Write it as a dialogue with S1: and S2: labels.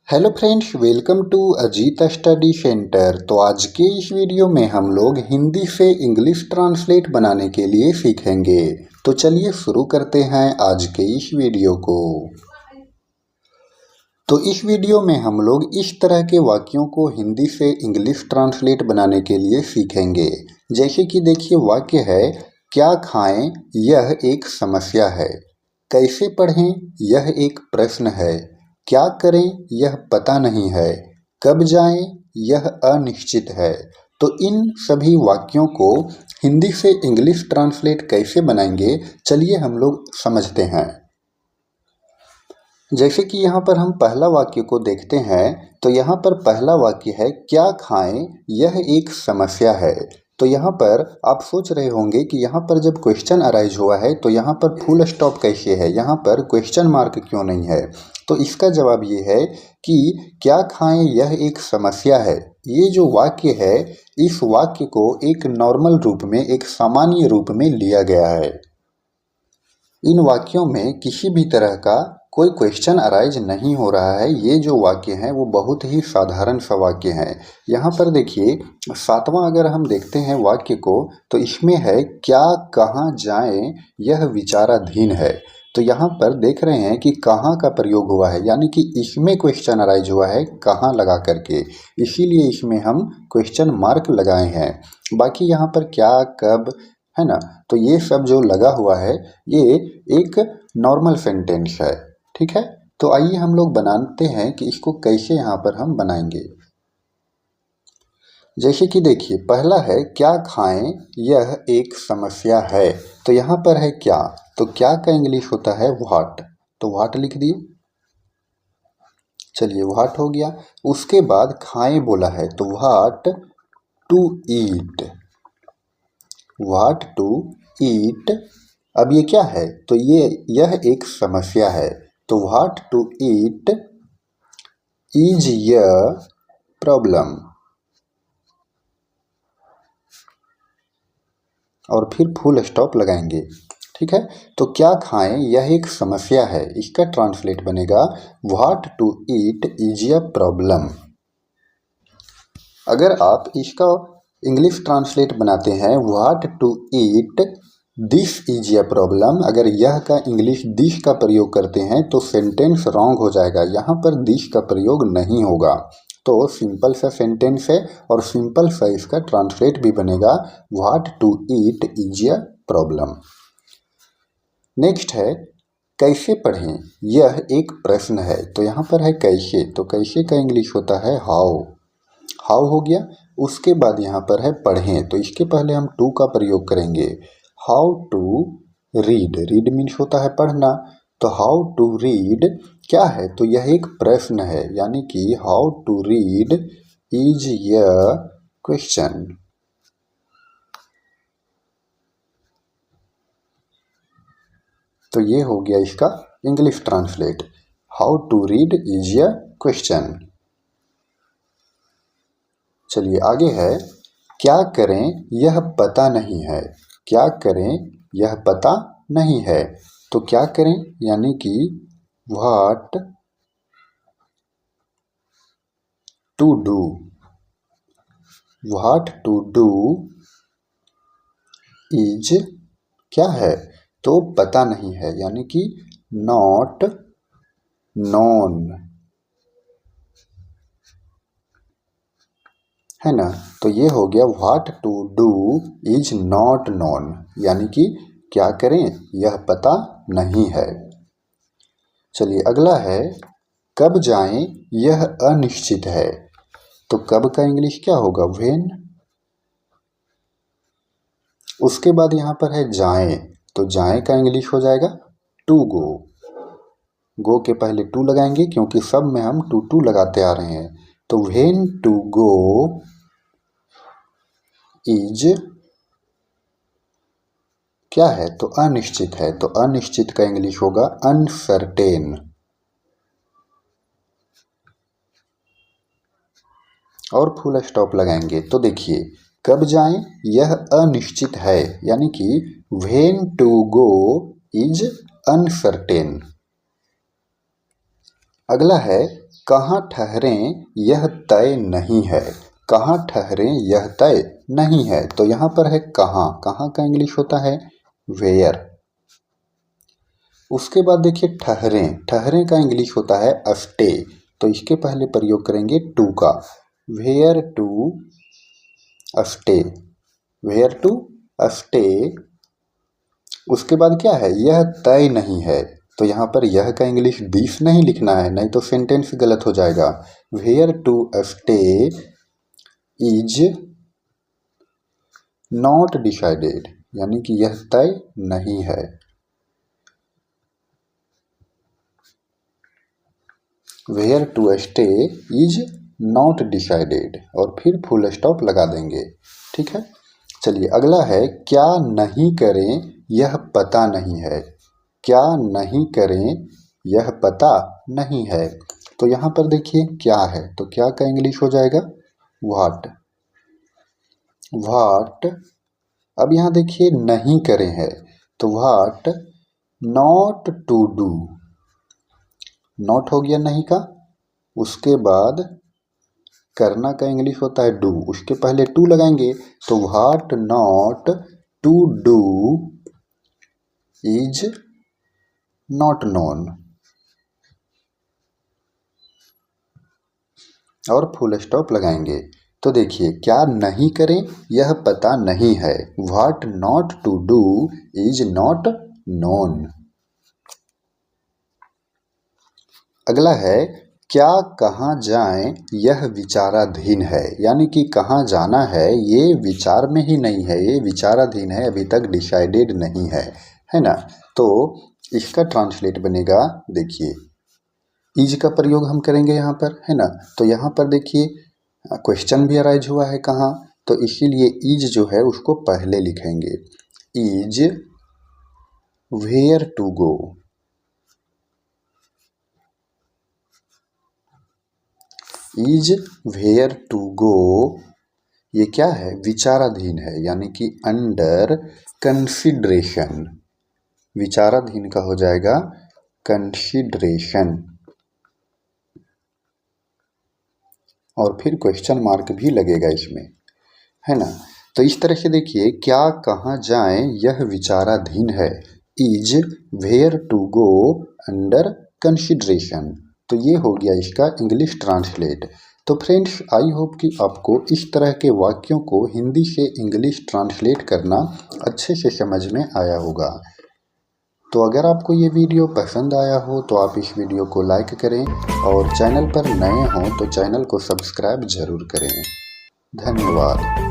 S1: Hello friends, welcome to Ajit study centre. तो आज के इस वीडियो में हम लोग हिंदी से इंग्लिश ट्रांसलेट बनाने के लिए सीखेंगे। तो चलिए शुरू करते हैं आज के इस वीडियो को। तो इस वीडियो में हम लोग इस तरह के वाक्यों को हिंदी से इंग्लिश ट्रांसलेट बनाने के लिए सीखेंगे। जैसे कि देखिए, वाक्य है क्या खाएं यह एक समस्या है, कैसे पढ़ें यह एक प्रश्न है, क्या करें यह पता नहीं है, कब जाएं यह अनिश्चित है। तो इन सभी वाक्यों को हिंदी से इंग्लिश ट्रांसलेट कैसे बनाएंगे, चलिए हम लोग समझते हैं। जैसे कि यहाँ पर हम पहला वाक्य को देखते हैं, तो यहाँ पर पहला वाक्य है क्या खाएं यह एक समस्या है। तो यहाँ पर आप सोच रहे होंगे कि यहाँ पर जब क्वेश्चन अराइज हुआ है तो यहाँ पर फुल स्टॉप कैसे है, यहाँ पर क्वेश्चन मार्क क्यों नहीं है। तो इसका जवाब ये है कि क्या खाएं यह एक समस्या है। ये जो वाक्य है, इस वाक्य को एक नॉर्मल रूप में, एक सामान्य रूप में लिया गया है। इन वाक्यों में किसी भी तरह का कोई क्वेश्चन अराइज नहीं हो रहा है। ये जो वाक्य हैं वो बहुत ही साधारण सा वाक्य हैं। यहाँ पर देखिए, सातवां अगर हम देखते हैं वाक्य को, तो इसमें है क्या कहाँ जाएं यह विचाराधीन है। तो यहाँ पर देख रहे हैं कि कहाँ का प्रयोग हुआ है, यानी कि इसमें क्वेश्चन अराइज हुआ है कहाँ लगा करके, इसीलिए इसमें हम क्वेश्चन मार्क लगाए हैं। बाकी यहाँ पर क्या, कब, है ना, तो ये सब जो लगा हुआ है ये एक नॉर्मल सेंटेंस है। ठीक है, तो आइए हम लोग बनाते हैं कि इसको कैसे यहाँ पर हम बनाएंगे। जैसे कि देखिए, पहला है क्या खाएं यह एक समस्या है। तो यहाँ पर है क्या, तो क्या का इंग्लिश होता है व्हाट, तो व्हाट लिख दिए। चलिए, व्हाट हो गया। उसके बाद खाएं बोला है, तो what to eat, what to eat. अब ये क्या है, तो यह एक समस्या है। तो what to eat is a problem, और फिर फुल स्टॉप लगाएंगे। ठीक है, तो क्या खाएं यह एक समस्या है, इसका ट्रांसलेट बनेगा what to eat is a problem. अगर आप इसका इंग्लिश ट्रांसलेट बनाते हैं what to eat this is a problem, अगर यह का इंग्लिश दिस का प्रयोग करते हैं तो सेंटेंस रॉन्ग हो जाएगा। यहाँ पर दिस का प्रयोग नहीं होगा। तो सिंपल सा सेंटेंस है और सिंपल सा इसका ट्रांसलेट भी बनेगा what to eat is a problem. Next है कैसे पढ़ें यह एक प्रश्न है। तो यहाँ पर है कैसे, तो कैसे का इंग्लिश होता है हाउ, हाउ हो गया। उसके बाद यहाँ पर है पढ़ें, तो इसके पहले हम टू का प्रयोग करेंगे। How to read, read means होता है पढ़ना, तो हाउ टू रीड क्या है, तो यह एक प्रश्न है, यानी कि how to read is a question. तो ये हो गया इसका English translate, how to read is a question. चलिए आगे है क्या करें यह पता नहीं है, क्या करें यह पता नहीं है। तो क्या करें यानी कि what to do, what to do is क्या है, तो पता नहीं है, यानी कि नॉट नोन, है ना। तो ये हो गया what to do is not known, यानी कि क्या करें यह पता नहीं है। चलिए अगला है कब जाएं यह अनिश्चित है। तो कब का इंग्लिश क्या होगा व्हेन। उसके बाद यहाँ पर है जाएं, तो जाएं का इंग्लिश हो जाएगा टू गो, गो के पहले टू लगाएंगे क्योंकि सब में हम टू टू लगाते आ रहे हैं। तो व्हेन टू गो इज क्या है, तो अनिश्चित है, तो अनिश्चित का इंग्लिश होगा अनसर्टेन। और फुल स्टॉप लगाएंगे। तो देखिए कब जाएं यह अनिश्चित है, यानी कि when to go is uncertain. अगला है कहाँ ठहरें यह तय नहीं है। कहाँ ठहरें यह तय नहीं है, तो यहाँ पर है कहाँ। कहाँ का इंग्लिश होता है वेयर। उसके बाद देखिए ठहरें। ठहरें का इंग्लिश होता है स्टे, तो इसके पहले प्रयोग करेंगे टू का। Where to stay, where to stay. उसके बाद क्या है, यह तय नहीं है, तो यहाँ पर यह का इंग्लिश दिस नहीं लिखना है, नहीं तो सेंटेंस गलत हो जाएगा। Where to stay is not decided, यानी कि यह तय नहीं है। Where to stay is not decided, और फिर फुल स्टॉप लगा देंगे। ठीक है, चलिए अगला है क्या नहीं करें यह पता नहीं है। क्या नहीं करें यह पता नहीं है, तो यहाँ पर देखिए क्या है, तो क्या का इंग्लिश हो जाएगा व्हाट। व्हाट, अब यहाँ देखिए नहीं करें है, तो what not to do. Not हो गया नहीं का, उसके बाद करना का इंग्लिश होता है डू, उसके पहले टू लगाएंगे, तो what not to do is not known, और फुल स्टॉप लगाएंगे। तो देखिए क्या नहीं करें यह पता नहीं है, what not to do is not known. अगला है क्या कहाँ जाएं यह विचाराधीन है, यानी कि कहाँ जाना है ये विचार में ही नहीं है, ये विचाराधीन है, अभी तक डिसाइडेड नहीं है ना। तो इसका ट्रांसलेट बनेगा, देखिए इज का प्रयोग हम करेंगे यहाँ पर, है ना। तो यहाँ पर देखिए क्वेश्चन भी अराइज हुआ है कहाँ, तो इसीलिए इज जो है उसको पहले लिखेंगे। Is where to go, is where to go, ये क्या है विचाराधीन है, यानी कि अंडर कंसिडरेशन। विचाराधीन का हो जाएगा कंसिडरेशन, और फिर क्वेश्चन मार्क भी लगेगा इसमें, है ना। तो इस तरह से देखिए क्या कहाँ जाएं यह विचाराधीन है, is where to go under consideration. तो ये हो गया इसका इंग्लिश ट्रांसलेट। तो फ्रेंड्स आई होप कि आपको इस तरह के वाक्यों को हिंदी से इंग्लिश ट्रांसलेट करना अच्छे से समझ में आया होगा। तो अगर आपको ये वीडियो पसंद आया हो तो आप इस वीडियो को लाइक करें, और चैनल पर नए हों तो चैनल को सब्सक्राइब जरूर करें। धन्यवाद।